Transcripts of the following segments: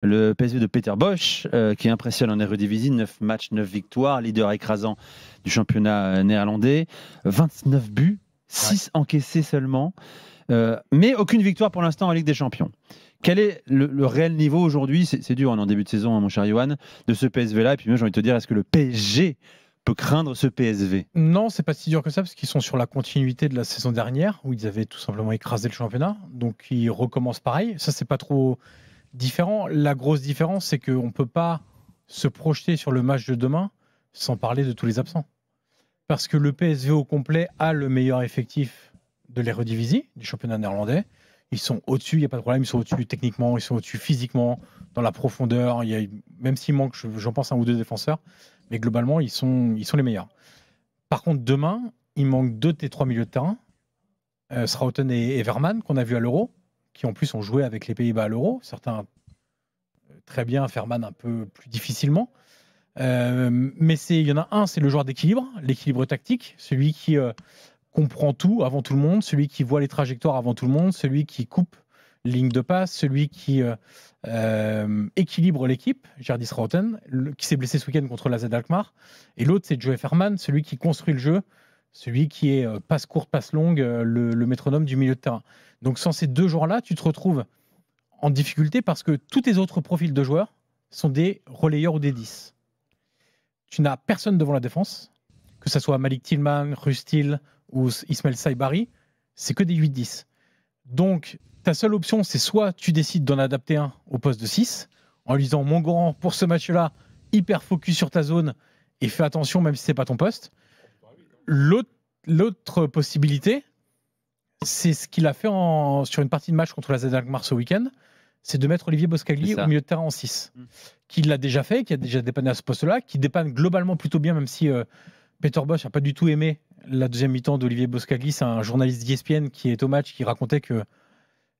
Le PSV de Peter Bosz, qui impressionne en Eredivisie, 9 matchs, 9 victoires, leader écrasant du championnat néerlandais, 29 buts, 6 encaissés seulement, mais aucune victoire pour l'instant en Ligue des Champions. Quel est le réel niveau aujourd'hui? C'est dur en début de saison, hein, mon cher Johan, de ce PSV-là. Et puis moi, j'ai envie de te dire, est-ce que le PSG peut craindre ce PSV? Non, c'est pas si dur que ça, parce qu'ils sont sur la continuité de la saison dernière, où ils avaient tout simplement écrasé le championnat. Donc, ils recommencent pareil. Ça, c'est pas trop différent. La grosse différence, c'est qu'on ne peut pas se projeter sur le match de demain sans parler de tous les absents. Parce que le PSV au complet a le meilleur effectif de l'Eredivisie, du championnat néerlandais. Ils sont au-dessus, il n'y a pas de problème. Ils sont au-dessus techniquement, ils sont au-dessus physiquement, dans la profondeur. Même s'il manque, j'en pense, un ou deux défenseurs. Mais globalement, ils sont les meilleurs. Par contre, demain, il manque 2 de tes 3 milieux de terrain. Schouten et Everman, qu'on a vu à l'Euro, qui en plus ont joué avec les Pays-Bas à l'Euro. Certains très bien, Verman un peu plus difficilement. Mais il y en a un, c'est le joueur d'équilibre, l'équilibre tactique, celui qui comprend tout avant tout le monde, celui qui voit les trajectoires avant tout le monde, celui qui coupe ligne de passe, celui qui équilibre l'équipe, Jardi Schouten, qui s'est blessé ce week-end contre la Z Alkmaar. Et l'autre, c'est Joe Verman, celui qui construit le jeu, celui qui est passe courte, passe longue, le métronome du milieu de terrain. Donc sans ces deux joueurs-là, tu te retrouves en difficulté parce que tous tes autres profils de joueurs sont des relayeurs ou des 10. Tu n'as personne devant la défense, que ce soit Malik Tillman, Rustil ou Ismail Saibari, c'est que des 8-10. Donc, ta seule option, c'est soit tu décides d'en adapter un au poste de 6, en lui disant, mon grand, pour ce match-là, hyper focus sur ta zone et fais attention même si ce n'est pas ton poste. L'autre possibilité, c'est ce qu'il a fait sur une partie de match contre la Z Alkmaar ce week-end, c'est de mettre Olivier Boscagli au milieu de terrain en 6. Qui l'a déjà fait, qui a déjà dépanné à ce poste-là, qui dépanne globalement plutôt bien, même si Peter Bosz n'a pas du tout aimé la deuxième mi-temps d'Olivier Boscagli. C'est un journaliste d'ESPN qui est au match, qui racontait que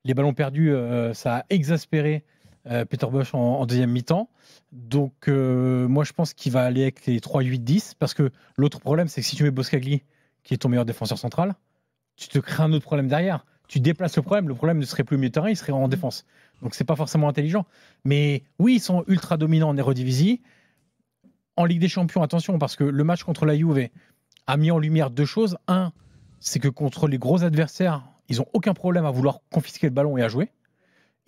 les ballons perdus, ça a exaspéré Peter Bosz en deuxième mi-temps. Donc moi je pense qu'il va aller avec les 3-8-10, parce que l'autre problème, c'est que si tu mets Boscagli, qui est ton meilleur défenseur central, tu te crées un autre problème derrière. Tu déplaces le problème ne serait plus au milieu de terrain, il serait en défense. Donc c'est pas forcément intelligent. Mais oui, ils sont ultra dominants en Eredivisie. En Ligue des Champions, attention, parce que le match contre la Juve a mis en lumière deux choses. Un, c'est que contre les gros adversaires, ils n'ont aucun problème à vouloir confisquer le ballon et à jouer.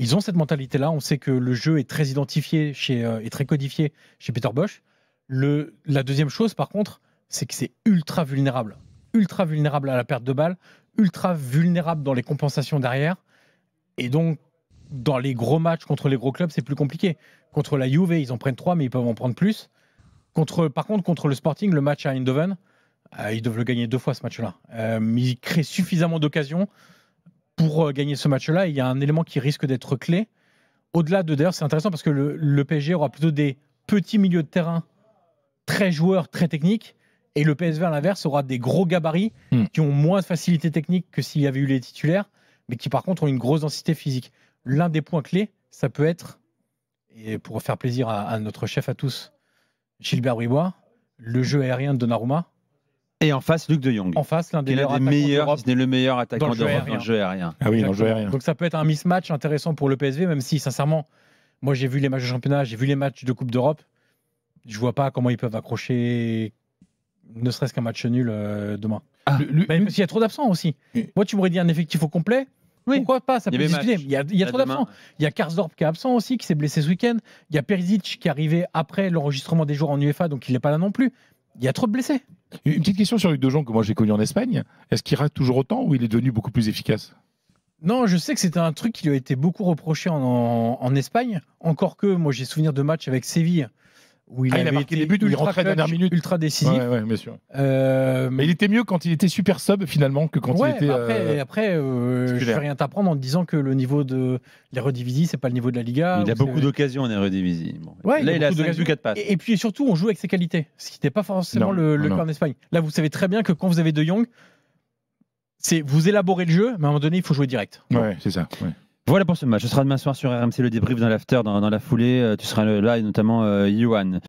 Ils ont cette mentalité-là. On sait que le jeu est très identifié et très codifié chez Peter Bosz. La deuxième chose, par contre, c'est que c'est ultra vulnérable. Ultra vulnérable à la perte de balle, ultra vulnérable dans les compensations derrière. Et donc, dans les gros matchs contre les gros clubs, c'est plus compliqué. Contre la Juve, ils en prennent 3, mais ils peuvent en prendre plus. Par contre, contre le Sporting, le match à Eindhoven, ils doivent le gagner 2 fois ce match-là. Ils créent suffisamment d'occasions pour gagner ce match-là. Il y a un élément qui risque d'être clé. Au-delà d'ailleurs, c'est intéressant parce que le PSG aura plutôt des petits milieux de terrain très joueurs, très techniques. Et le PSV, à l'inverse, aura des gros gabarits qui ont moins de facilité technique que s'il y avait eu les titulaires, mais qui par contre ont une grosse densité physique. L'un des points clés, ça peut être, et pour faire plaisir à notre chef à tous, Gilbert Bribois, le jeu aérien de Donnarumma. Et en face, Luc de Jong. En face, l'un des meilleurs, si ce n'est le meilleur attaquant d'Europe dans le jeu aérien. Ah oui, dans le jeu aérien. Donc ça peut être un mismatch intéressant pour le PSV, même si, sincèrement, moi j'ai vu les matchs de championnat, j'ai vu les matchs de Coupe d'Europe. Je ne vois pas comment ils peuvent accrocher ne serait-ce qu'un match nul demain. Même s'il y a trop d'absents aussi. Moi, tu m'aurais dit un effectif au complet. Oui. Pourquoi pas? Ça peut discuter. Il y a trop d'absents. Il y a Karsdorp qui est absent aussi, qui s'est blessé ce week-end. Il y a Perisic qui est arrivé après l'enregistrement des joueurs en UEFA, donc il n'est pas là non plus. Il y a trop de blessés. Une petite question sur Luc de Jong que moi j'ai connu en Espagne. Est-ce qu'il rate toujours autant ou il est devenu beaucoup plus efficace? Non, je sais que c'était un truc qui lui a été beaucoup reproché en Espagne. Encore que moi j'ai souvenir de matchs avec Séville où il avait marqué des buts ultra décisif. Ouais, bien sûr. Mais il était mieux quand il était super sub finalement que quand il était. Après, je vais rien t'apprendre en te disant que le niveau de l'Eredivisie, c'est pas le niveau de la Liga. Il a beaucoup d'occasions en Eredivisie. Là, il a 5 buts, 4 passes. Et puis surtout, on joue avec ses qualités, ce qui n'était pas forcément le cas en Espagne. Là, vous savez très bien que quand vous avez De Jong, vous élaborez le jeu, mais à un moment donné, il faut jouer direct. Ouais, c'est ça. Ouais. Voilà pour ce match. Ce sera demain soir sur RMC le débrief dans l'after, dans la foulée. Tu seras là et notamment Johan.